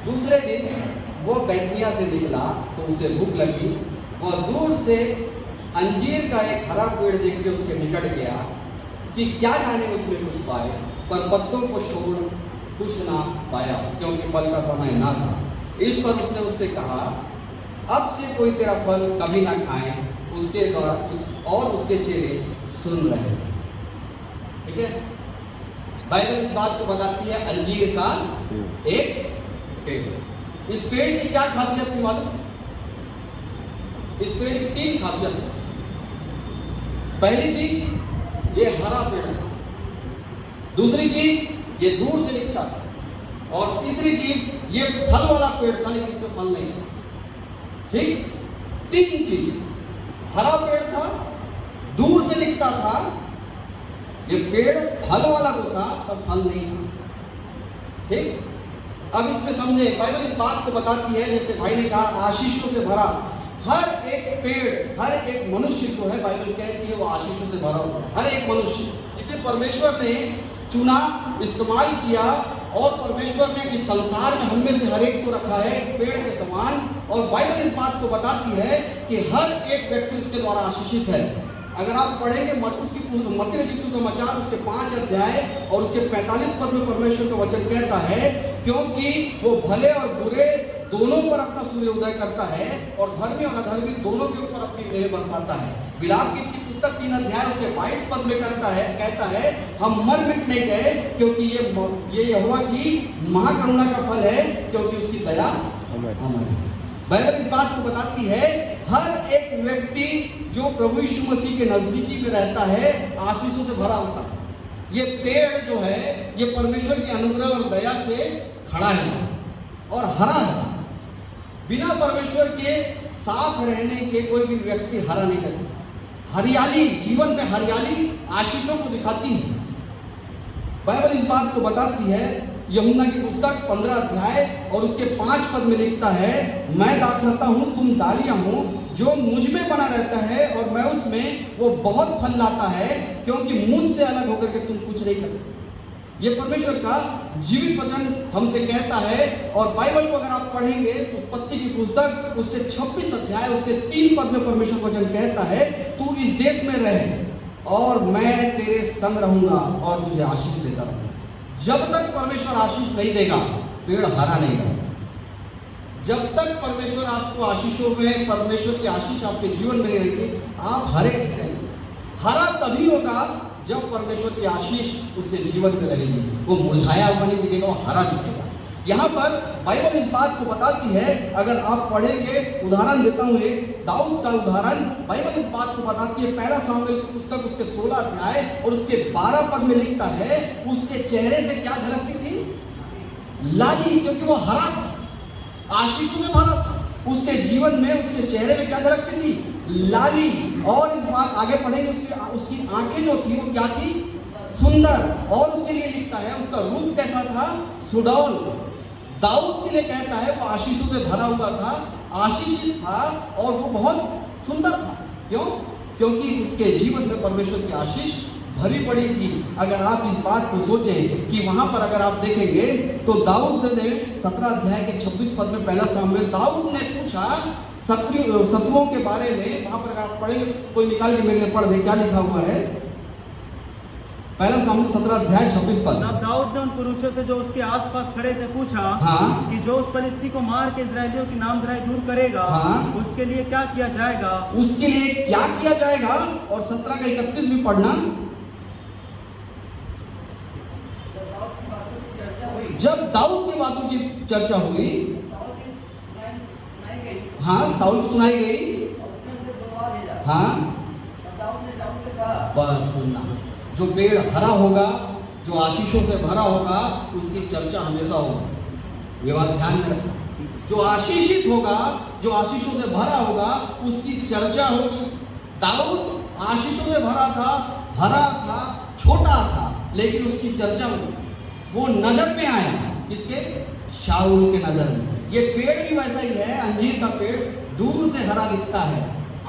दूसरे दिन वो बैतनिया से निकला तो उसे भूख लगी। वह दूर से अंजीर का एक हरा पेड़ देख के उसके निकट गया कि क्या जाने उसमें कुछ पाए, पर पत्तों को छोड़ कुछ ना पाया क्योंकि फल का समय ना था। इस पर उसने उससे कहा, अब से कोई तेरा फल कभी ना खाए। उसके द्वारा और उसके चेले सुन रहे थे। ठीक है, बाइबल इस बात को बताती है अंजीर का एक पेड़। इस पेड़ की क्या खासियत थी मालूम? इस पेड़ की 3 खासियत थी। पहली चीज ये हरा पेड़ था, दूसरी चीज ये दूर से दिखता था, और तीसरी चीज ये फल वाला पेड़ था लेकिन इसमें फल नहीं था। ठीक, 3 चीज, हरा पेड़ था, दूर से दिखता था, ये पेड़ फल वाला तो था पर फल नहीं था। ठीक, अब इसमें समझे, बाइबल इस बात को बताती है, जैसे भाई ने कहा आशीषों से भरा हर एक पेड़, हर एक मनुष्य जो है बाइबल कहती है वो आशीषों से भरा हुआ है। हर एक मनुष्य जिसे परमेश्वर ने चुना, इस्तेमाल किया, और परमेश्वर ने इस संसार में हम में से हर एक को रखा है पेड़ के समान। और बाइबल इस बात को बताती है कि हर एक व्यक्ति उसके द्वारा आशीषित है। अगर आप पढ़ेंगे मत्ती रचित सुसमाचार उसके 5 अध्याय और उसके 45 पद में परमेश्वर का वचन कहता है, क्योंकि वो भले और बुरे दोनों पर अपना सूर्य उदय करता है और धर्मी और अधर्मी दोनों के ऊपर अपनी मेह बरसाता है। विलाप गीत की पुस्तक 3 अध्याय उसके 22 पद में कहता है, हम मर मिट नहीं गए क्योंकि ये यहोवा की महाकरुणा का फल है, क्योंकि उसकी दया अमर है। बाइबल इस बात को बताती है हर एक व्यक्ति जो प्रभु यीशु मसीह के नजदीकी में रहता है आशीषों से भरा होता है। ये पेड़ जो है ये परमेश्वर की अनुग्रह और दया से खड़ा है और हरा है। बिना परमेश्वर के साथ रहने के कोई भी व्यक्ति हरा नहीं कर सकता। हरियाली, जीवन में हरियाली आशीषों को दिखाती है। बाइबल इस बात को बताती है, यूहन्ना की पुस्तक 15 अध्याय और उसके 5 पद में लिखता है, मैं दाखलता हूँ, तुम डालियां हो, जो मुझ में बना रहता है और मैं उसमें, वो बहुत फल लाता है, क्योंकि मुझसे अलग होकर के तुम कुछ नहीं करते। ये परमेश्वर का जीवित वचन हमसे कहता है। और बाइबल को अगर आप पढ़ेंगे तो उत्पत्ति की पुस्तक उसके 26 अध्याय उसके 3 पद में परमेश्वर वचन कहता है, तू इस देश में रह और मैं तेरे संग रहूंगा और तुझे आशीष देता रहूंगा। जब तक परमेश्वर आशीष नहीं देगा पेड़ हरा नहीं रहेगा। जब तक परमेश्वर आपको आशीषों में, परमेश्वर की आशीष आपके जीवन में नहीं रहेगी, आप हरे नहीं रहेंगे। हरा तभी होगा जब परमेश्वर की आशीष उसके जीवन में रहेगी। वो मुरझाया हुआ नहीं दिखेगा, वो हरा दिखेगा। यहाँ पर बाइबल इस बात को बताती है, अगर आप पढ़ेंगे, उदाहरण देता हूँ एक दाऊद का उदाहरण। बाइबल इस बात को बताती है, 1 सामुएल की पुस्तक उसके 16 अध्याय और उसके 12 पद में लिखता है, उसके चेहरे से क्या झलकती थी? लाली, क्योंकि वो हरा था, आशीषों में भरा था। उसके जीवन में, उसके चेहरे में क्या झलकती थी? लाली। और इस बात आगे पढ़ेंगे, उसकी आंखें जो थी वो क्या थी? सुंदर। और उसके लिए लिखता है उसका रूप कैसा था? सुडौल। दाऊद के लिए कहता है वो आशीषों से भरा हुआ था, आशीषित था और वो बहुत सुंदर था। क्यों? क्योंकि उसके जीवन में परमेश्वर की आशीष भरी पड़ी थी। अगर आप इस बात को सोचें कि वहां पर अगर आप देखेंगे तो दाऊद ने 17 अध्याय के 26 पद में 1 सामुएल दाऊद ने पूछा शत्रुओं के बारे में। वहां पर अगर आप पढ़ेंगे, कोई निकाल के मेरे लिए पढ़ दे, क्या लिखा हुआ है? 1 सामुएल 17 अध्याय 26 पद। तब दाऊद ने उन पुरुषों से जो उसके आसपास खड़े थे पूछा, हाँ, कि जो उस फलिस्ती को मार के इजरायलियों की नामधराई दूर करेगा, हाँ, उसके लिए क्या किया जाएगा? उसके लिए क्या किया जाएगा? और 17 का 31 भी पढ़ना। जब दाऊद की बातों की चर्चा हुई, हाँ, साउल को सुनाई गई, हाँ, बस सुनना, जो पेड़ हरा होगा, जो आशीषों से भरा होगा, उसकी चर्चा हमेशा होगी। ये बात ध्यान में रखना। जो आशीषित होगा, जो आशीषों से भरा होगा, उसकी चर्चा होगी। दाऊद आशीषों से भरा था, हरा था, छोटा था, लेकिन उसकी चर्चा हुई। वो नजर में आया, किसके? शाऊल के नजर में। ये पेड़ भी वैसा ही है, अंजीर का पेड़ दूर से हरा दिखता है,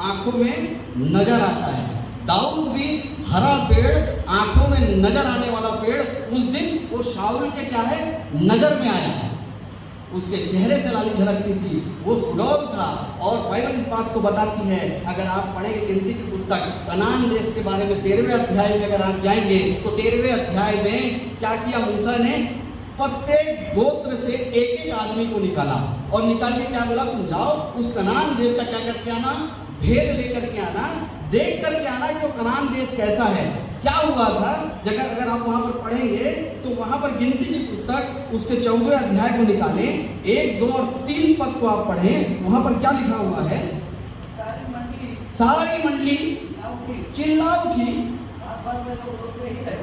आंखों में नजर आता है। दाऊद भी हरा पेड़, आंखों में नजर आने वाला पेड़, उस दिन वो शाऊल के क्या है? नजर में आया है। उसके चेहरे से लाली झलकती थी, वो सुडौल था। और बाइबल इस बात को बताती है, अगर आप पढ़ेंगे गिनती की पुस्तक कनान देश के बारे में 13वें अध्याय में अगर आप जाएंगे तो 13वें अध्याय में क्या किया मूसा ने, प्रत्येक गोत्र से एक एक आदमी को निकाला और निकाल के क्या बोला, तुम जाओ उस कनान देश का क्या करके आना, भेद लेकर के आना, देख करके आना कि वो कनान देश कैसा है। क्या हुआ था जगह, अगर आप वहां पर पढ़ेंगे तो वहां पर गिनती की पुस्तक उसके 14वें अध्याय को निकालें, 1, 2 और 3 पद को आप पढ़ें, वहां पर क्या लिखा हुआ है, सारी मंडली चिल्ला उठी,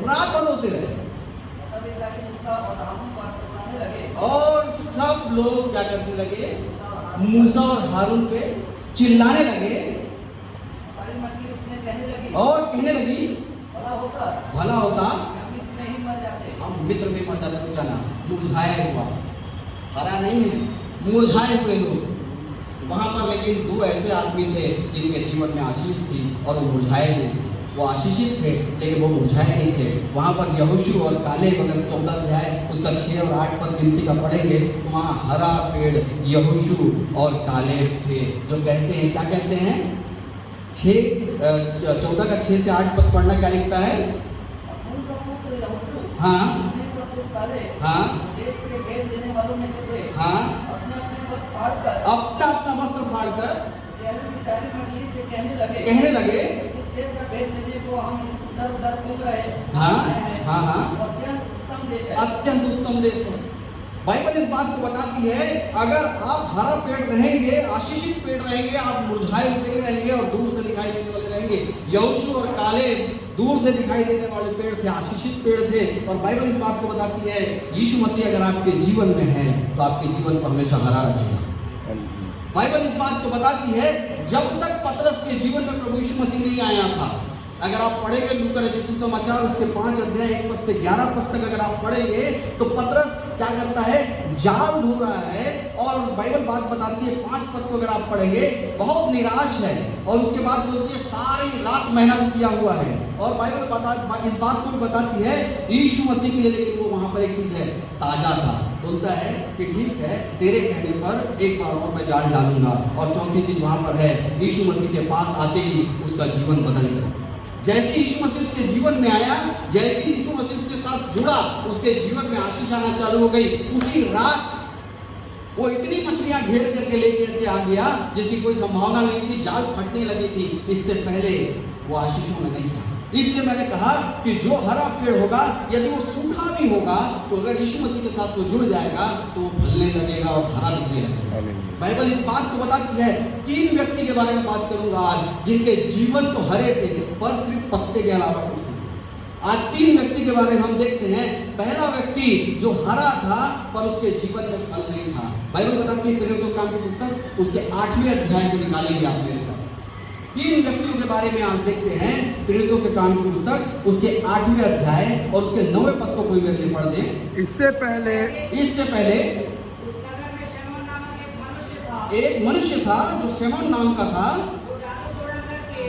रात भर रोते रहे और सब लोग क्या करने लगे, मूसा और हारून पे चिल्लाने लगे और कहने लगी, भला होता हम मिस्र में मर जाते, तो जाना मुरझाया हुआ, हरा नहीं है, मुरझाए हुए लोग वहां पर। लेकिन 2 ऐसे आदमी थे जिनके जीवन में आशीष थी और वो मुरझाए नहीं थे, वो आशीषित थे लेकिन वो मुरझाए नहीं थे। वहां पर यहोशू और कालेब, अगर 14 अध्याय उसका 6 और 8 पद गिनती का पढ़ेंगे तो वहां हरा पेड़ यहोशू और कालेब थे, जो कहते हैं, क्या कहते हैं, 14 का 6 से 8 पद पढ़ना, क्या लिखता है, हाँ हाँ हाँ, अपना अपना वस्त्र फाड़ कर कहने लगे, हाँ हाँ हाँ, अत्यंत उत्तम देश है। बाइबल इस बात को बताती है, अगर आप हरा पेड़ रहेंगे, आशीषित पेड़ रहेंगे, आप मुरझाए पेड़ रहेंगे और दूर से दिखाई देने वाले रहेंगे। यहोशू और कालेब दूर से दिखाई देने वाले पेड़ थे, आशीषित पेड़ थे। और बाइबल इस बात को बताती है, यीशु मसीह अगर आपके जीवन में है तो आपके जीवन को हमेशा हरा रखेगा। बाइबल इस बात को बताती है, जब तक पतरस के जीवन में प्रभु यीशु मसीह नहीं आया था, अगर आप पढ़ेंगे लूका रचित सुसमाचार उसके 5 अध्याय 1 पद से 11 पद तक अगर आप पढ़ेंगे तो पतरस क्या करता है, जाल ढूंढ रहा है। और बाइबल बात बताती है, 5 पद को अगर आप पढ़ेंगे, बहुत निराश है और उसके बाद बोलती है सारी रात मेहनत किया हुआ है। और बाइबल इस बात को भी बताती है यीशु मसीह के लिए, लेकिन वो वहां पर एक चीज है, ताजा था। बोलता है कि ठीक है, तेरे कहने पर एक बार और मैं जाल डालूंगा। और चौथी चीज वहां पर है, यीशु मसीह के पास आते ही उसका जीवन बदल गया। जैसे यीशु मसीह उसके जीवन में आया, जैसे यीशु मसीह उसके साथ जुड़ा, उसके जीवन में आशीष आना चालू हो गई। उसी रात वो इतनी मछलियां घेर करके लेके आ गया जिसकी कोई संभावना नहीं थी, जाल फटने लगी थी। इससे पहले वो आशीषों में नहीं था। इसलिए मैंने कहा कि जो हरा पेड़ होगा, यदि वो सूखा भी होगा, तो अगर यीशु मसीह के साथ वो जुड़ जाएगा तो वो फलने लगेगा और हरा दिखने लगेगा। बाइबल इस बात को बताती है। 3 व्यक्ति के बारे में बात करूंगा आज, जिनके जीवन तो हरे थे पर सिर्फ पत्ते के अलावा कुछ नहीं। आज 3 व्यक्ति के बारे में हम देखते हैं। पहला व्यक्ति जो हरा था पर उसके जीवन में फल नहीं था। बाइबल बताती है, प्रेरितों के काम की पुस्तक उसके 8वें अध्याय को निकालेंगे आप मेरे साथ। 3 व्यक्तियों के बारे में आज देखते हैं, प्रेरितों के काम की पुस्तक उसके 8वें अध्याय और उसके 9वें पद को कोई मेरे लिए पढ़ दे। इससे पहले एक मनुष्य था जो शमौन नाम का था,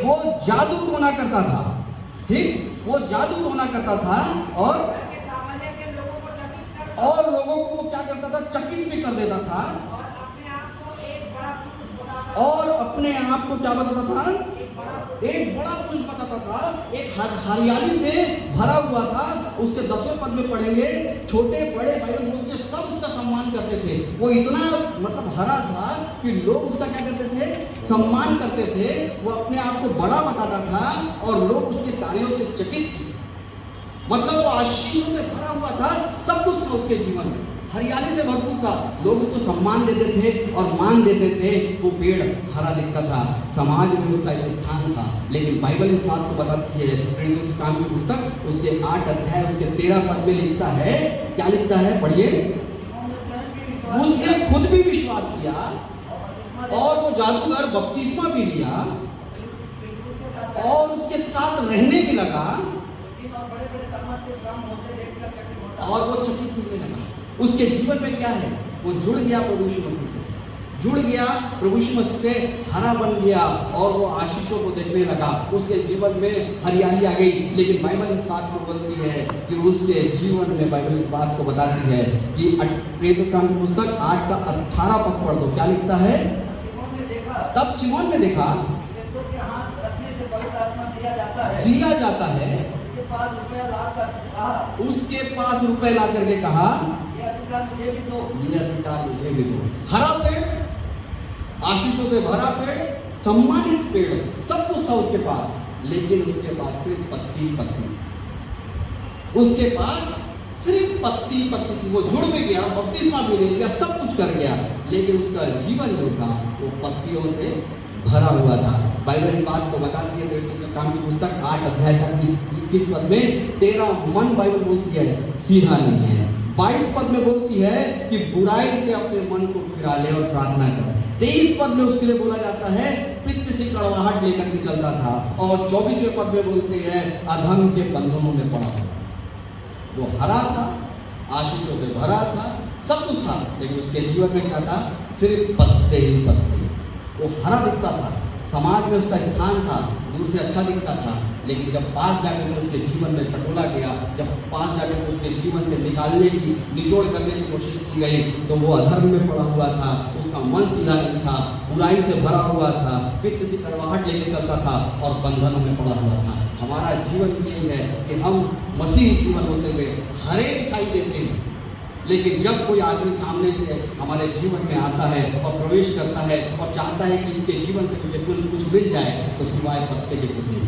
वो जादू टोना करता था। ठीक, वो जादू टोना करता था और लोगों को वो क्या करता था, चकित भी कर देता था और अपने आप को क्या बताता था, एक बड़ा पुरुष बताता था, एक हरियाली से भरा हुआ था। उसके 10वें पद में पढ़ेंगे, छोटे बड़े बाइबल बोलते हैं सब उसका सम्मान करते थे। वो इतना मतलब हरा था कि लोग उसका क्या करते थे, सम्मान करते थे। वो अपने आप को बड़ा बताता था और लोग उसके कार्यों से चकित थे। मतलब वो आशीषों से भरा हुआ था, सब कुछ था उसके जीवन में, हरियाली से भरपूर था। लोग उसको सम्मान देते थे और मान देते थे। वो पेड़ हरा दिखता था, समाज में उसका एक स्थान था। लेकिन बाइबल इस बात को बताती है, प्रेरितों के काम की पुस्तक उसके 8 अध्याय उसके 13 पद में लिखता है, क्या लिखता है, पढ़िए। उसने खुद भी विश्वास किया और वो जादूगर बपतिस्मा भी लिया और उसके साथ रहने भी लगा और वो चकित होने लगा। उसके जीवन में क्या है, वो जुड़ गया प्रभु यीशु मसीह से, जुड़ गया प्रभु यीशु मसीह से, हरा बन गया और वो आशीषों को देखने लगा। उसके जीवन में हरियाली आ गई। लेकिन बाइबल इस बात को बोलती है कि उसके जीवन में, बाइबल इस बात को बताती है कि प्रेरित काम की पुस्तक 8 का 18 पद पढ़ दो, क्या लिखता है? सिमोन ने देखा तब सिमोन ने देखा पेट्रों के हाथ रखने से पवित्र आत्मा दिया जाता है। दिया जाता है, उसके पास रुपया लाकर कहा, उसके पास रुपए ला करके कहा ये अधिकार मुझे भी दो। ये अधिकार मुझे भी दो। हरा पेड़, आशीषों से भरा पेड़, सम्मानित पेड़, सब कुछ था उसके पास, लेकिन उसके पास सिर्फ पत्ती पत्ती थी। उसके पास सिर्फ पत्ती पत्ती थी। वो जुड़ भी गया, बपतिस्मा भी ले लिया, सब कुछ कर गया, लेकिन उसका जीवन जो था वो पत्तियों से भरा हुआ था। बाइबल इस बात को बताती है, प्रेरितों के काम की पुस्तक 8 अध्याय का 21 पद में, तेरा मन, बाइबल बोलती है, सीधा नहीं है। 22 पद में बोलती है कि बुराई से अपने मन को फिरा ले और प्रार्थना कर। 23 पद में उसके लिए बोला जाता है पित्त से कड़वाहट लेकर के चलता था, और 24वें पद में बोलते हैं अधर्म के बंधनों में पड़ा हुआ। वो हरा था, आशीषों से भरा था, सब कुछ था, लेकिन उसके जीवन में क्या था? सिर्फ पत्ते ही पत्ते। वो हरा दिखता था, समाज में उसका स्थान था, दूर से अच्छा दिखता था, लेकिन जब पास जाकर उसके जीवन में टटोला गया, जब पास जाकर उसके जीवन से निकालने की, निचोड़ करने की कोशिश की गई, तो वो अधर्म में पड़ा हुआ था, उसका मन सीधा नहीं था, बुराई से भरा हुआ था, पित्त से कड़वाहट लेके चलता था और बंधनों में पड़ा हुआ था। हमारा जीवन यही है कि हम मसीह जीवन होते हुए हरे दिखाई देते हैं, लेकिन जब कोई आदमी सामने से हमारे जीवन में आता है और प्रवेश करता है और चाहता है कि इसके जीवन से मुझे कुछ मिल जाए, तो सिवाय पत्ते के कुछ नहीं।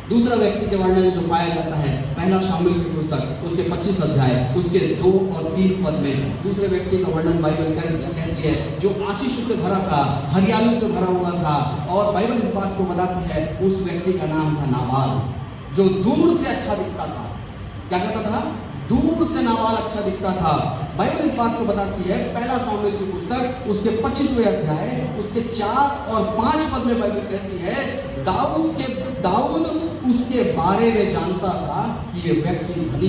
दूसरा व्यक्ति के वर्णन जो पाया जाता है, पहला शामिल की पुस्तक उसके 25 अध्याय उसके 2 और 3 पद में दूसरे व्यक्ति का वर्णन बाइबल कहती है, जो आशीष से भरा था, हरियाली से भरा हुआ था, और बाइबल इस बात को बताती है उस व्यक्ति का नाम था नाबाल, जो दूर से अच्छा दिखता था। क्या कहता था? दूर से नाबाल अच्छा दिखता था। बाइबल इस बात को बताती है, पहला शामिल की पुस्तक उसके 25वें अध्याय उसके 4 और 5 पद में बाइबल कहती है, दाऊद उसके बारे में जानता था कि ये व्यक्ति धनी।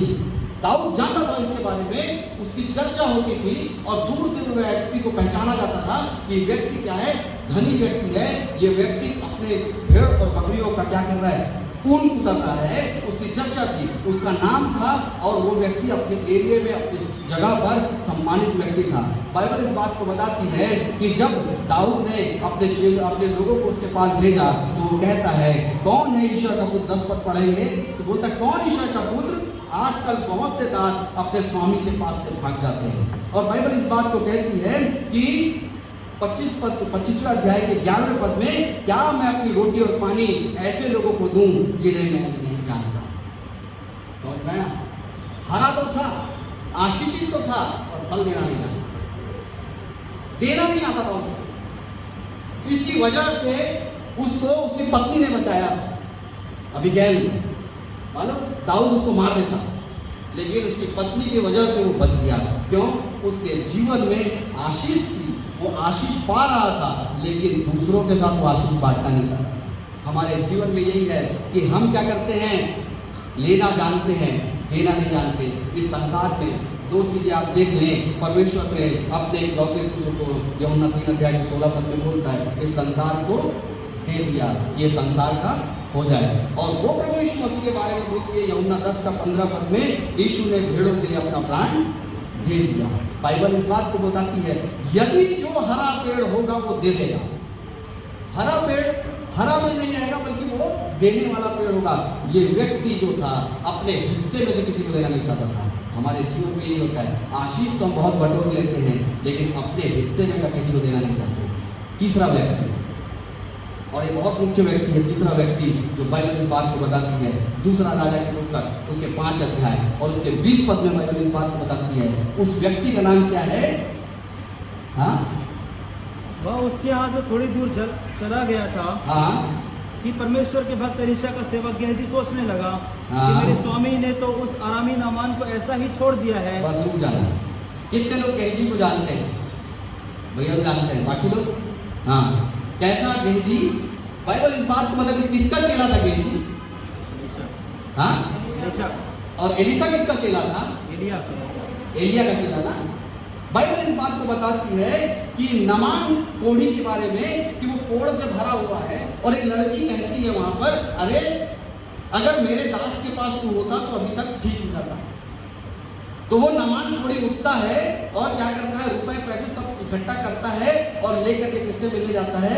दाऊद जानता था इसके बारे में, उसकी चर्चा होती थी और दूर से वो व्यक्ति को पहचाना जाता था कि व्यक्ति क्या है? धनी व्यक्ति है। ये व्यक्ति अपने भेड़ और बकरियों का क्या कर रहा है? ऊन कुतर रहा है। उसकी चर्चा थी, उसका नाम था, और वो व्यक्ति अपने एरिया में, अपनी जगह पर सम्मानित व्यक्ति था। बाइबल इस बात को बताती है कि जब दाऊद ने अपने लोगों को उसके पास भेजा, तो वो कहता है कौन है ईश्वर का पुत्र? 10 पद पढ़ेंगे तो बोलता कौन ईश्वर का पुत्र? आजकल बहुत से दास अपने स्वामी के पास से भाग जाते हैं। और बाइबल इस बात को कहती है कि 25वें अध्याय के 11वें पद में, क्या मैं अपनी रोटी और पानी ऐसे लोगों को दूं जिन्हें मैं नहीं जानता। समझ में आया? हरा तो था, आशीषित तो था, और फल देना नहीं जानता, देना नहीं आता था उसको। इसकी वजह से उसको उसकी पत्नी ने बचाया। अबीगैल, मालूम, दाऊद उसको मार देता, लेकिन उसकी पत्नी की वजह से वो बच गया। क्यों? उसके जीवन में आशीष थी, वो आशीष पा रहा था, लेकिन दूसरों के साथ वो आशीष बांटना नहीं चाहता। हमारे जीवन में यही है कि हम क्या करते हैं? लेना जानते हैं, देना नहीं जानते। इस संसार में 2 चीजें आप देख लें, परमेश्वर ने अपने इकलौते पुत्र को, यूहन्ना 3 अध्याय के 16 पद में बोलता है, इस संसार को दे दिया, ये संसार का हो जाए। और वो प्रभु यीशु मसीह के बारे में बोलती है, यूहन्ना 10 का 15 पद में, यीशु ने भेड़ों के लिए अपना प्राण दे दिया। बाइबल इस बात को बताती है, यदि जो हरा पेड़ होगा वो दे देगा। हरा पेड़ हरा में नहीं रहेगा, बल्कि वो देने वाला पेड़ होगा। ये व्यक्ति जो था अपने हिस्से में से किसी को देना नहीं चाहता था। हमारे जीवन में यही होता है, आशीष तो हम बहुत बटोर लेते हैं, लेकिन अपने हिस्से में का किसी को देना नहीं चाहते। तीसरा व्यक्ति, और ये बहुत मुख्य व्यक्ति है, तीसरा व्यक्ति जो बाइबल इस बात को बताती है, दूसरा राजा की पुस्तक उसके 5 अध्याय और उसके 20 पद में बाइबल इस बात को बताती है। उस व्यक्ति का नाम क्या है? हाँ, वह उसके यहाँ से थोड़ी दूर चला गया था। हाँ, कि परमेश्वर के भक्त एलीशा का सेवक गेहजी सोचने लगा हाँ। कि मेरे स्वामी ने तो उस अरामी नामान को ऐसा ही छोड़ दिया है। बस रुक जाना। कितने लोग गेहजी को जानते हैं? भैया जानते हैं, बाकी लोग? हाँ, कैसा गेहजी? बाइबल इस बात को बताती है, किसका चेला था गेहजी? हाँ, एलीशा। और एलीशा किसका चेला था? एलिया का चेला ना। बाइबल इस बात को बताती है कि नामान कोढ़ी के बारे में, कि वो कोढ़ से भरा हुआ है, और एक लड़की कहती है वहां पर, अरे अगर मेरे दास के पास तू होता तो अभी तक ठीक हो जाता। तो वो नामान कोढ़ी उठता है और क्या करता है, रुपए पैसे सब इकट्ठा करता है और लेकर के किससे मिलने जाता है,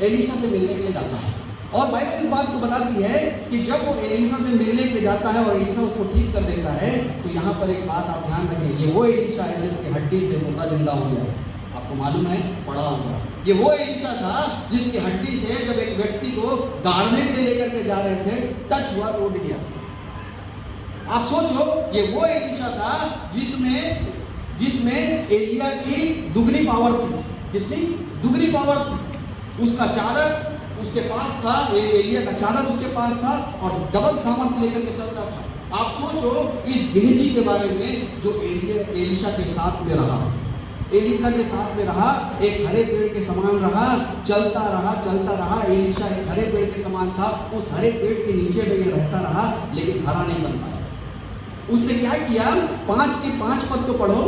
एलीशा से मिलने के लिए जाता है। और बाइबल इस बात को बताती है कि जब वो एलीशा से मिलने के लिए जाता है और एलीशा उसको ठीक कर देता है, तो यहाँ पर एक बात आप ध्यान रखें, ये वो एलीशा है जिसकी हड्डी से मुर्दा जिंदा हो गया। आपको मालूम है, पढ़ा होगा, ये वो एलीशा था जिसकी हड्डी से जब एक व्यक्ति को गाड़ने के लिए लेकर के जा रहे थे, टच हुआ तो उठ गया। आप सोचो, ये वो एलीशा था जिसमें एलिया की दुगनी पावर थी। कितनी दुगनी पावर थी? उसका चादर उसके पास था, एलिया का चादर उसके पास था और डबल सामर्थ लेकर के चलता था। आप सोचो इस गेहजी के बारे में जो एलीशा के साथ में रहा, एलीशा के साथ में रहा, एक हरे पेड़ के समान रहा, चलता रहा। एलीशा एक हरे पेड़ के समान था, उस हरे पेड़ के नीचे में ये रहता रहा, लेकिन हरा नहीं बन पाया। उसने क्या किया, 5 के 5 पद को पढ़ो,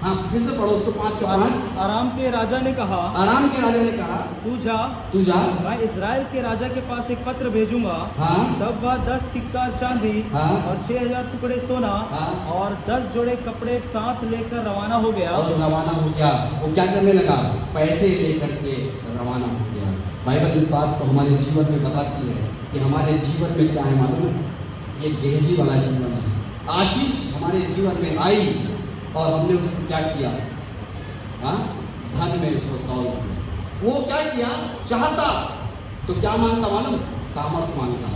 हाँ फिर से पढ़ो उसको, 5 के 5। आराम के राजा ने कहा, आराम के राजा ने कहा, तू जा, मैं इजराइल के राजा के पास एक पत्र भेजूंगा। हाँ, तब वह 10 किक्कार चांदी हाँ, और 6000 टुकड़े सोना, हाँ, और 10 जोड़े कपड़े साथ लेकर रवाना हो गया। और रवाना हो गया। वो क्या करने लगा, पैसे लेकर के रवाना हो गया। बाइबल इस बात को हमारे जीवन में बताती है कि हमारे जीवन में क्या है मालूम है, ये गेहजी वाला जीवन है। आशीष हमारे जीवन में आई और हमने उसको क्या किया, हाँ, धन में उसको तौल दिया। वो क्या किया, चाहता तो क्या मांगता मालूम, सामर्थ मांगता।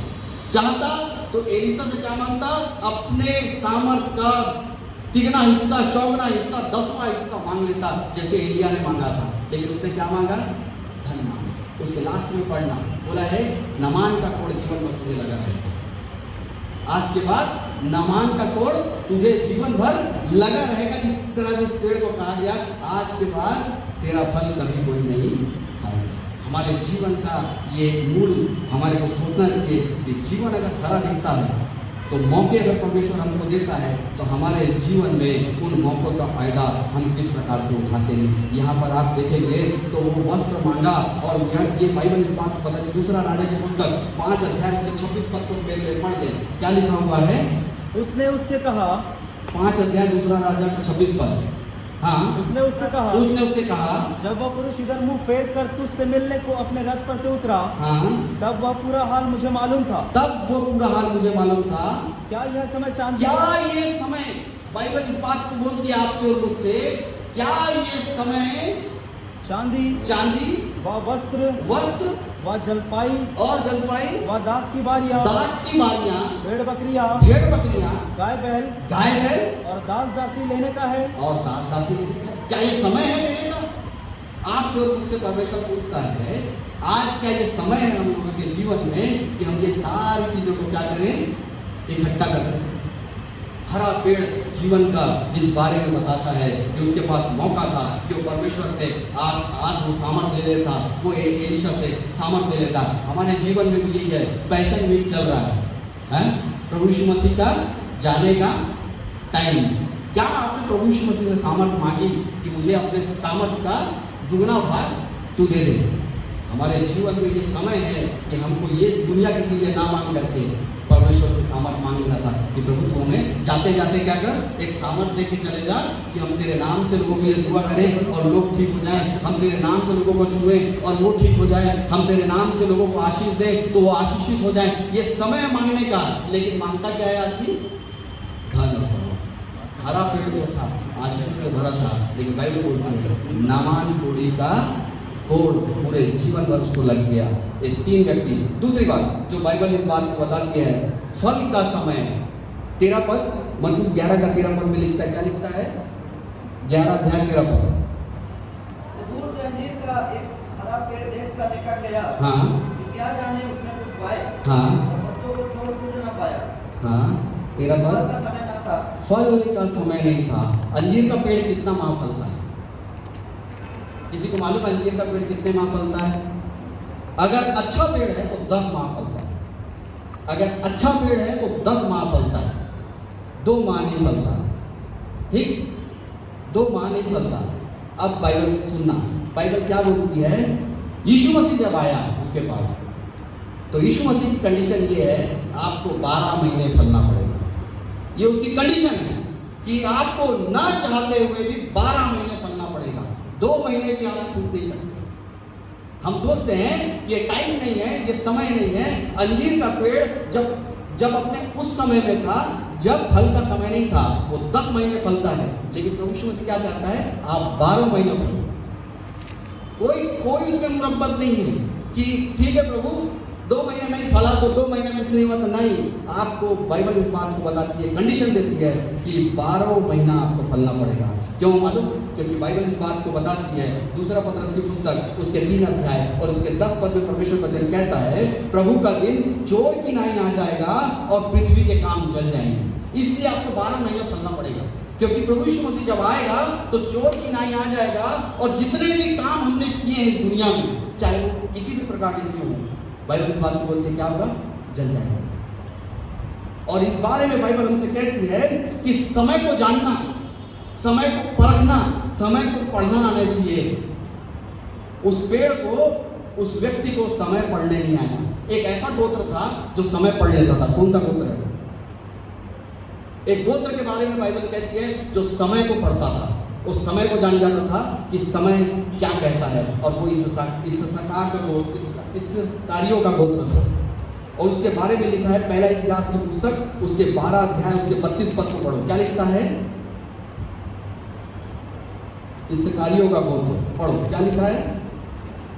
चाहता तो एलीशा से क्या मांगता, अपने सामर्थ का तिगना हिस्सा, चौगुना हिस्सा, 10वां हिस्सा मांग लेता, जैसे एलिया ने मांगा था। लेकिन उसने क्या मांगा, धन मांगा। उसके लास्ट में पढ़ना बोला है, नामान का कोढ़ जीवन में तुझे लगा रहेगा। आज के बाद नामान का कोढ़ तुझे जीवन भर लगा रहेगा। जिस तरह से इस पेड़ को कहा गया, आज के बाद तेरा फल कभी कोई नहीं खाएगा। हमारे जीवन का ये मूल हमारे को सोचना चाहिए कि जीवन अगर खरा दिखता है तो मौके अगर परमेश्वर हमको देता है तो हमारे जीवन में उन मौक़ों का फायदा हम किस प्रकार से उठाते हैं। यहाँ पर आप देखेंगे तो वो वस्त्र मांगा, और ये बाइबल इस बात को पता है, दूसरा राजा की पुस्तक 5 अध्याय उसके 26 पद को पढ़ दें, क्या लिखा हुआ है। उसने उससे कहा, 5 अध्याय दूसरा राजा का 26 पद, हाँ, उसने उससे कहा, जब वह पुरुष इधर मुंह फेर कर तुझसे मिलने को अपने रथ पर से उतरा, हाँ, तब वह पूरा हाल मुझे मालूम था। क्या यह समय चांदी, क्या ये समय, बाइबल इस बात को बोलती है आपसे और मुझसे, क्या ये समय चांदी व वस्त्र व जलपाई और जलपाई व दाख की बारियां, भेड़ बकरियां, गाय बैल और दास दासी लेने का है। और दास दासी लेने का, क्या ये समय है लेने का? आपसे और मुझसे परमेश्वर पूछता है, आज क्या ये समय है हम लोगों के जीवन में कि हम ये सारी चीजों को क्या करें, इकट्ठा करें। हरा पेड़ जीवन का जिस बारे में बताता है कि उसके पास मौका था कि वो परमेश्वर से आज वो सामर्थ ले लेता, वो एलीशा से सामर्थ ले लेता। हमारे जीवन में भी यही है, पैशन वीक चल रहा है? प्रभु यीशु मसीह का जाने का टाइम। क्या आपने प्रभु यीशु मसीह से सामर्थ मांगी कि मुझे अपने सामर्थ का दुगना भाग तू दे दे? हमारे जीवन में ये समय है कि हमको ये दुनिया की चीजें ना मांग करके परमेश्वर से सामर्थ मांगना था कि प्रभु तू हमें जाते जाते क्या कर, एक सामर्थ दे के चले जा कि हम तेरे नाम से लोगों के लिए दुआ करें और लोग ठीक हो जाएं। हम तेरे नाम से लोगों को छुएं और वो ठीक हो जाए। हम तेरे नाम से लोगों को आशीष दें तो वो आशीषित हो जाएं। ये समय मांगने का, लेकिन मांगता क्या है आदमी? धन। हरा पेड़ जो था आशीष में भरा था, लेकिन बाइबल बोलती है नामान कोढ़ी का कोढ़ पूरे जीवन भर उसको लग गया। ये 3 व्यक्ति। दूसरी बात जो बाइबल इस बात को बताती है, फल का समय। 13 पद, मरकुस 11 का 13 पद में लिखता है, क्या लिखता है? 11 अध्याय 13 पद। दूर से अंजीर का एक हरा पेड़ देखकर निकट गया, हाँ, क्या जाने उसने कुछ पाए, हाँ, बच्चों को छोड़ कुछ न पाया। हाँ, 13 फल पद। का समय न था, फल का समय नहीं था। अंजीर का पेड़ कितना माह फलता है? किसी को मालूम है अंजीर का पेड़ कितने माह फलता है? अगर अच्छा पेड़ है तो 10 माह फलता है। अगर अच्छा पेड़ है तो 10 माह फलता है, 2 माह नहीं फलता। ठीक, 2 माह नहीं फलता। अब बाइबल सुनना, बाइबल क्या बोलती है? यीशु मसीह जब आया उसके पास, तो यीशु मसीह की कंडीशन ये है, आपको 12 महीने फलना पड़ेगा। ये उसकी कंडीशन है कि आपको ना चाहते हुए भी 12 महीने फलना पड़ेगा, 2 महीने भी आप छूट नहीं सकते। हम सोचते हैं कि ये टाइम नहीं है, ये समय नहीं है। अंजीर का पेड़ जब अपने उस समय में था जब फल का समय नहीं था, वो 10 महीने फलता है, लेकिन प्रभु यीशु मसीह क्या चाहता है, आप 12 महीने फलो। कोई उसमें मुरब्बत नहीं है कि ठीक है प्रभु 2 महीने नहीं फला तो 2 महीने में नहीं हुआ तो नहीं। आपको बाइबल इस बात को बताती है, कंडीशन देती है कि 12 महीना आपको फलना पड़ेगा। क्यों मालूम? क्योंकि बाइबल इस बात को बताती है, दूसरा पतरस की पुस्तक उसके 3 अध्याय और उसके 10 पद में परमेश्वर वचन कहता है, प्रभु का दिन चोर की नाई आ जाएगा और पृथ्वी के काम जल जाएंगे। इसलिए आपको 12 महीने फलना पड़ेगा, क्योंकि प्रभु यीशु मसीह जब आएगा तो चोर की नाई आ जाएगा और जितने भी काम हमने किए हैं इस दुनिया में, चाहे वो किसी भी प्रकार के क्यों हो, बाइबल इस बात को बोलते क्या होगा, जल जाएगा। और इस बारे में बाइबल हमसे कहती है कि समय को जानना, समय को परखना, समय को पढ़ना आना चाहिए। उस पेड़ को, उस व्यक्ति को समय पढ़ने नहीं आया। एक ऐसा गोत्र था जो समय पढ़ लेता था। कौन सा गोत्र है? एक गोत्र के बारे में बाइबल कहती है जो समय को पढ़ता था, उस समय को जान जाता था कि समय क्या कहता है, और वो इस कार्यों का गोत्र था। और उसके बारे में लिखा है पहला इतिहास की पुस्तक उसके 12 अध्याय उसके 32 पद को पढ़ो। क्या लिखता है? इस कार्यों का गोत्र पढ़ो, क्या लिखा है?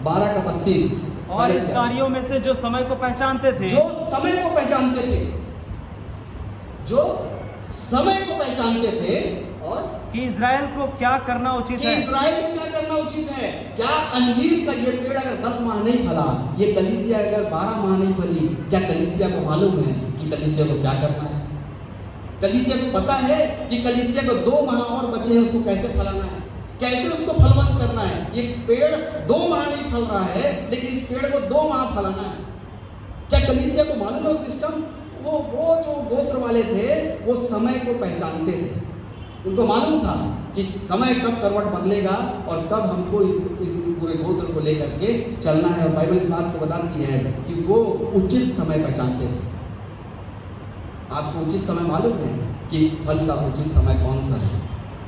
12 का 32। और इस कार्यों में से जो समय को पहचानते थे, जो समय को पहचानते थे, जो समय को पहचानते थे, और कि इज़राइल को क्या करना उचित है, इज़राइल को क्या करना उचित है। क्या अंजीर का ये पेड़ अगर 10 माह नहीं फला, ये कलीसिया अगर 12 माह नहीं फली, क्या कलीसिया को मालूम है कि कलीसिया को क्या करना है? कलीसिया को पता है कि कलीसिया को 2 माह और बचे हैं, उसको कैसे फलाना है, कैसे उसको फलवंत करना है। ये पेड़ 2 माह नहीं फल रहा है, लेकिन इस पेड़ को 2 माह फलाना है। क्या कलीसिया को मालूम है सिस्टम? वो जो गोत्र वाले थे वो समय को पहचानते थे, उनको मालूम था कि समय कब करवट बदलेगा और कब हमको इस पूरे गोत्र को लेकर के चलना है। और बाइबल इस बात को बताती है कि वो उचित समय पहचानते थे। आपको उचित समय मालूम है कि फल का उचित समय कौन सा है?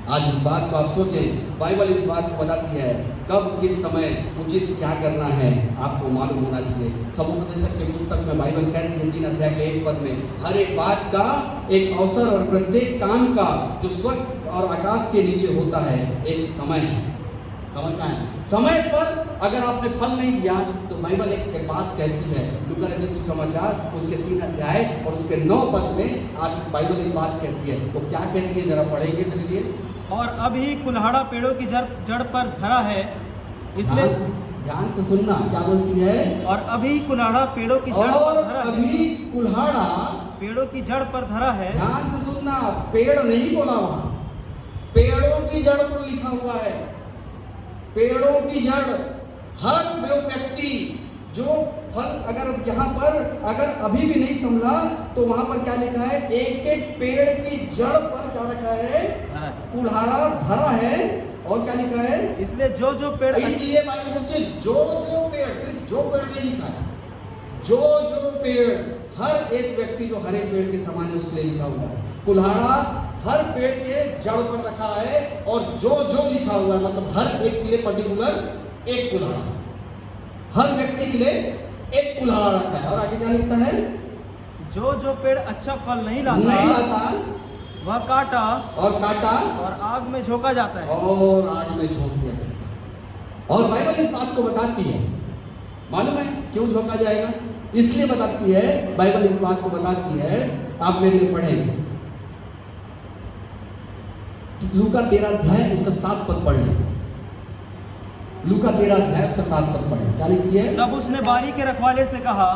आज इस बात को आप सोचें, बाइबल इस बात को बताती है कब किस समय उचित क्या करना है, आपको मालूम होना चाहिए। समुपदेशक की पुस्तक में बाइबल कहती है 3 अध्याय के 1 पद में, हर एक बात का एक अवसर और प्रत्येक काम का जो स्वर्ग और आकाश के नीचे होता है एक समय है। समझना है, समय पर अगर आपने फल नहीं दिया तो बाइबल एक बात कहती है, लूका रचित सुसमाचार उसके 3 अध्याय और उसके 9 पद में आप बाइबल एक बात कहती है। वो क्या कहती है, जरा पढ़ेंगे मेरे लिए। और अभी कुल्हाड़ा पेड़ों की जड़ पर धरा है, इसलिए ध्यान से सुनना क्या बोलती है। और अभी कुल्हाड़ा पेड़ों की जड़ पर धरा है, अभी कुल्हाड़ा पेड़ों की जड़ पर धरा है। ध्यान से सुनना, पेड़ नहीं बोला वहां, पेड़ों की जड़ पर लिखा हुआ है। पेड़ों की जड़, हर वो व्यक्ति जो फल अगर यहाँ पर अगर अभी भी नहीं संभला तो वहां पर क्या लिखा है, एक एक पेड़ की जड़ पर क्या रखा है, कुल्हाड़ा धरा है। और क्या लिखा है, इसलिए जो जो पेड़, इसलिए बाइबल बोलती है जो जो पेड़, सिर्फ जो पेड़ नहीं लिखा है, जो जो पेड़, हर एक व्यक्ति जो हर एक पेड़ के समान है उसके लिए लिखा हुआ है। कुल्हाड़ा हर पेड़ के जड़ पर रखा है और जो जो लिखा हुआ है, मतलब हर एक के लिए पर्टिकुलर एक कुल्हाड़ा, हर व्यक्ति के लिए एक कुल्हाड़ा रखा है। और आगे क्या लिखता है, जो जो पेड़ अच्छा फल नहीं लाता वह काटा और आग में झोंका जाता है, और आग में झोंक दिया जाता है। और बाइबल इस बात को बताती है, मालूम है क्यों झोंका जाएगा? इसलिए बताती है, बाइबल इस बात को बताती है, आप मेरे लिए पढ़ेंगे लूका 13 अध्याय उसका 7 पद पढ़ लें। लूका 13 अध्याय उसका 7 पद पढ़े, क्या लिखती है। तब उसने बारी के रखवाले से कहा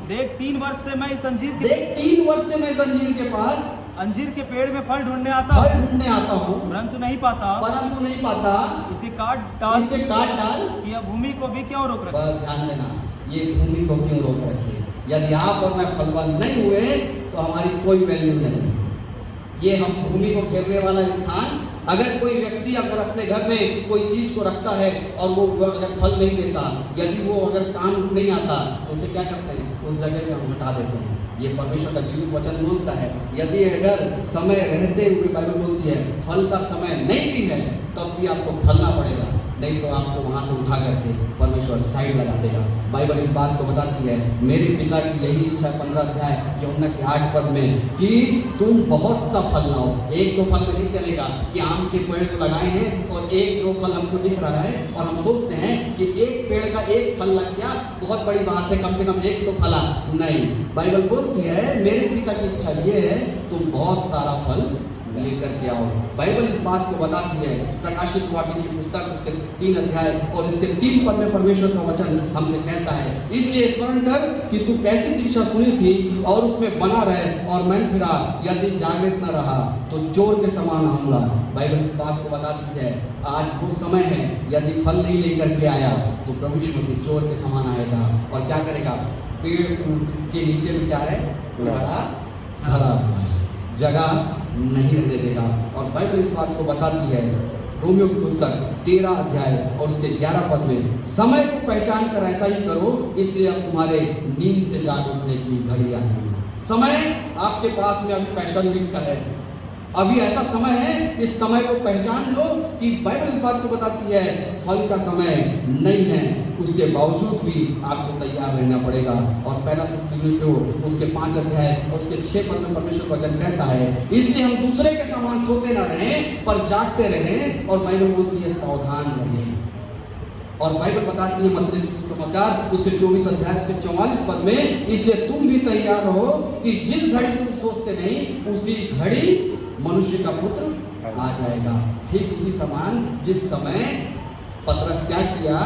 देख 3 वर्ष से मैं इस अंजीर के पास अंजीर के पेड़ में फल ढूंढने आता हूँ, परंतु नहीं पाता। इसे काट डाल कि यह भूमि को भी क्यों रोक रखे। ध्यान देना, ये भूमि को क्यों रोक रखे। यदि आप और मैं फलवान नहीं हुए तो हमारी कोई वैल्यू नहीं है। ये हम भूमि को घेरने वाला स्थान, अगर कोई व्यक्ति अगर अपने घर में कोई चीज को रखता है और वो अगर फल नहीं देता, यदि वो अगर काम नहीं आता तो उसे क्या करते हैं, उस जगह से हम हटा देते हैं। ये परमेश्वर का जीवित वचन बोलता है। यदि अगर समय रहते हुए बाइबल बोलती है फल का समय नहीं भी है तब भी आपको फलना पड़ेगा, नहीं तो आपको वहां से उठा करके परमेश्वर साइड लगा देगा। बाइबल इस बात को बताती है। मेरे पिता की यही इच्छा 15 अध्याय यूहन्ना के 8 पद में कि तुम बहुत सा फल लाओ। एक दो फल में नहीं चलेगा कि आम के पेड़ को लगाए हैं और एक दो फल हमको दिख रहा है और हम सोचते हैं कि एक पेड़ का एक फल लग गया बहुत बड़ी बात है, कम से कम एक तो फला। नहीं, बाइबल बोलती है मेरे पिता की इच्छा ये है तुम बहुत सारा फल लेकर के आओ। बाइबल इस बात को बताती है। प्रकाशित वाक्य की पुस्तक उसके 3 अध्याय और इसके 3 पद में परमेश्वर का वचन हमसे कहता है, इसलिए स्मरण कर कि तू कैसी शिक्षा सुनी थी और उसमें बना रहे और मन फिरा, यदि जागृत न रहा तो चोर के समान होगा। बाइबल इस बात को बताती है आज वो समय है, यदि फल नहीं लेकर के आया तो प्रभु यीशु मसीह चोर के समान आएगा और क्या करेगा, पेड़ के नीचे में क्या है, धरा हुआ है, जगह नहीं रहने देगा। और बाइबल इस बात को बताती है रोमियो की पुस्तक 13 अध्याय और उसके 11 पद में, समय को पहचान कर ऐसा ही करो, इसलिए अब तुम्हारे नींद से जाग उठने की घड़ी आई है। समय आपके पास में अभी पैशन वीक का है, अभी ऐसा समय है, इस समय को पहचान लो कि बाइबल इस बात को बताती है फल का समय नहीं है, उसके बावजूद भी आपको तैयार रहना पड़ेगा। और पहला थिस्सलुनीकियों उसके 5 अध्याय और उसके 6 पद में परमेश्वर वचन कहता है, इसलिए हम दूसरे के समान सोते न रहें पर जागते रहें, और बाइबल बोलती है सावधान रहें। और बाइबल बताती है मत्ती समाचार उसके 24 अध्याय उसके 44 पद में, इसलिए तुम भी तैयार रहो कि जिस घड़ी तुम सोचते नहीं उसी घड़ी मनुष्य का पुत्र आ जाएगा। ठीक उसी समान जिस समय पतरस क्या किया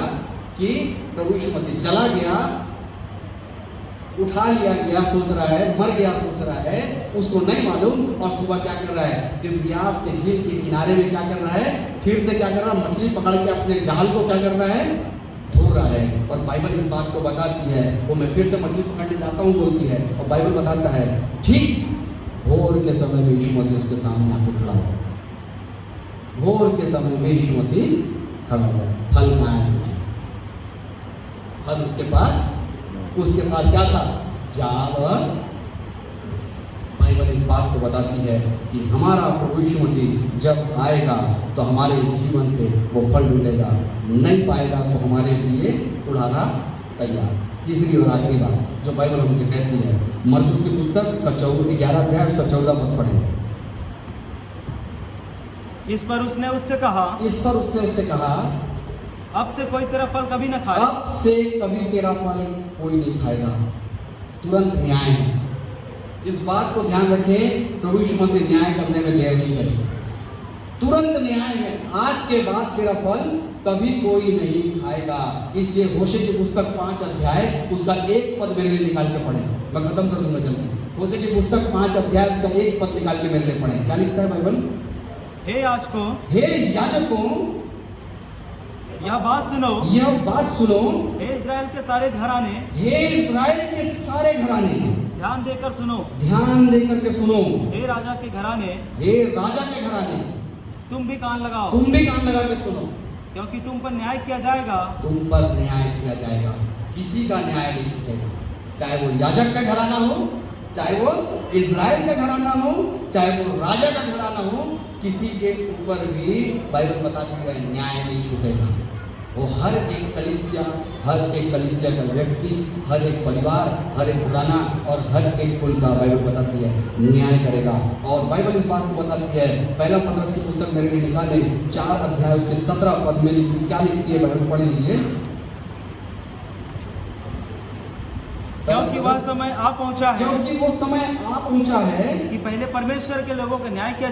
कि प्रभु यीशु मसीह चला गया, उठा लिया गया, सोच रहा है मर गया, सोच रहा है, उसको नहीं मालूम, और सुबह क्या कर रहा है, तिब्रियास के झील के किनारे में क्या कर रहा है, फिर से क्या कर रहा है, मछली पकड़ के अपने जाल को क्या कर रहा है, धो रहा है। और बाइबल इस बात को बताती है, वो मैं फिर से मछली पकड़ने जाता हूँ बोलती है, और बाइबल बताता है ठीक भोर के समय में यीशु मसीह उसके सामने आके खड़ा हुआ। भोर के समय में यीशु मसीह खड़ा हुआ, फल कहाँ है, फल उसके पास क्या था, जाल। बाइबल इस बात को बताती है कि हमारा प्रभु यीशु मसीह जब आएगा तो हमारे जीवन से वो फल ढूंढेगा, नहीं पाएगा तो हमारे लिए उड़ाना तैयार। तीसरी और आखिरी बात जो बाइबल हमसे कहती है, मरकुस की पुस्तक उसका 11 अध्याय उसका 14 पद पढ़ें। इस पर उसने उससे कहा, अब से कोई तेरा फल कभी न खाए। अब से कभी तेरा फल कोई नहीं खाएगा। तुरंत न्याय है, इस बात को ध्यान रखें, प्रभु यीशु मसीह न्याय करने में देर नहीं करेगा, तुरंत न्याय है। आज के बाद तेरा फल कभी कोई नहीं खाएगा। इसलिए होशे की पुस्तक 5 अध्याय उसका 1 पद मेरे लिए निकाल के पढ़ें, मैं खत्म कर दूंगा जल्दी। होशे की पुस्तक 5 अध्याय उसका 1 पद निकाल के मेरे लिए पढ़ें। क्या लिखता है बाइबल, हे याजकों यह बात सुनो, हे इस्राएल के सारे घराने, ध्यान देकर के सुनो, हे राजा के घराने, तुम भी कान लगा के सुनो, क्योंकि तुम पर न्याय किया जाएगा। किसी का न्याय नहीं छूटेगा, चाहे वो याजक का घराना हो, चाहे वो इज़राइल का घराना हो, चाहे वो राजा का घराना हो, किसी के ऊपर भी बाइबल बताती है न्याय नहीं छूटेगा। वो हर एक कलीसिया का व्यक्ति, हर एक परिवार, हर एक घराना और हर एक कुल का बाइबल बताती है न्याय करेगा। और बाइबल इस बात को बताती है, पहला पतरस की पुस्तक मेरे लिए निकाले 4 अध्याय उसके 17 पद में क्या लिखती है, बाइबल पढ़ लीजिए। क्योंकि वो समय आ पहुंचा है कि पहले परमेश्वर के लोगों का न्याय किया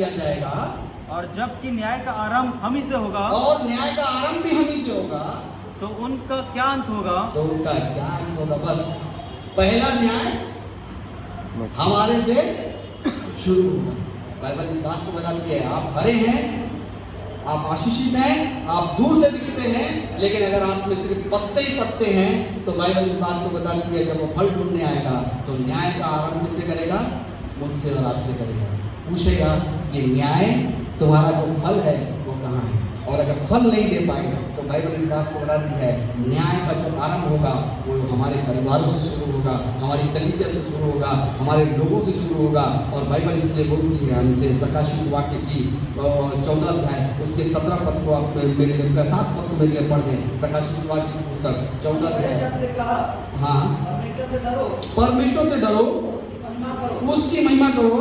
जाएगा, और जबकि न्याय का आरंभ हम ही से होगा, तो उनका क्या अंत होगा, बस पहला न्याय हमारे से शुरू होगा। बाइबल इस बात को बताती है, आप हरे हैं, आप आशीषित हैं, आप दूर से दिखते हैं, लेकिन अगर आप में सिर्फ पत्ते ही पत्ते हैं तो बाइबल इस बात को बताती है जब वो फल ढूंढने आएगा तो न्याय का आरंभ किससे करेगा, मुझसे और आपसे करेगा। पूछेगा कि न्याय तुम्हारा जो फल है वो कहाँ है, और अगर फल नहीं दे पाएगा तो बाइबल इस बात को बताती है, न्याय का जो आरंभ होगा वो हमारे परिवारों से शुरू होगा, हमारी कलीसिया से शुरू होगा, हमारे लोगों से शुरू होगा। और बाइबल इसलिए बोलती है हमसे, प्रकाशित वाक्य की 14 अध्याय उसके 17 पद को आप मेरे लिए 7 पद को मेरे लिए पढ़ दें। प्रकाशित वाक्य की पुस्तक 14 अध्याय। से कहा, हाँ, परमेश्वर से डरो, परमेश्वर से डरो, महिमा करो, उसकी महिमा करो,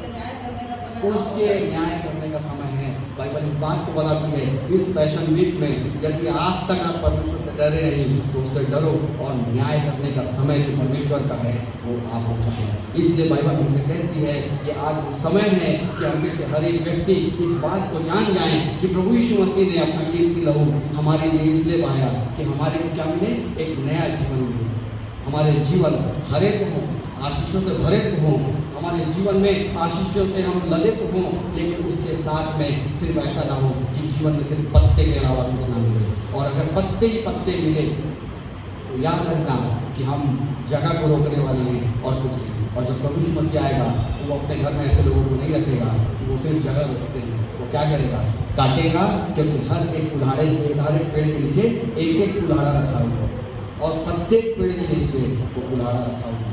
न्याय करने का समय उसके न्याय करने का समय है। बाइबल इस बात को बताती है, इस पैशन वीक में यदि आज तक आप परमेश्वर से डरे नहीं तो उससे डरो, और न्याय करने का समय जो परमेश्वर का है वो आ पहुंचा है। इसलिए बाइबल हमसे कहती है कि आज वो समय है कि हम में से हर एक व्यक्ति इस बात को जान जाए कि प्रभु यीशु मसीह ने अपना कीमती लहू हमारे लिए इसलिए बहाया कि हमारे को क्या मिले, एक नया जीवन मिले, हमारे जीवन हरित हो, आशीषों से भरित हो, हमारे जीवन में आशीषों से हम लदित हों, लेकिन उसके साथ में सिर्फ ऐसा ना हो कि जीवन में सिर्फ पत्ते के अलावा कुछ ना मिले। और अगर पत्ते ही पत्ते मिले तो याद रखना कि हम जगह को रोकने वाले हैं और कुछ नहीं। और जब प्रभु यीशु मसीह आएगा तो वो अपने घर में ऐसे लोगों को नहीं रखेगा कि वो सिर्फ जगह रोकते हैं। वो क्या करेगा, काटेगा, क्योंकि हर एक पेड़ के नीचे एक एक कुल्हाड़ा रखा हुआ है, और प्रत्येक पेड़ के नीचे वो कुल्हाड़ा रखा हुआ है।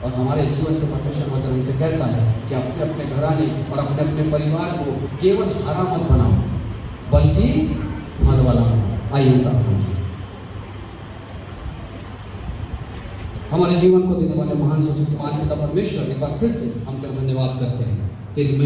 और हमारे जीवन से परमेश्वर वचन हमसे कहता है कि अपने अपने घराने और अपने अपने परिवार को केवल हरा मत बनाओ, बल्कि फल वाला बनाओ। आइए हमारे जीवन को देने वाले महान सचिव पिता परमेश्वर एक बार फिर से हम तेरा धन्यवाद करते हैं। तेरी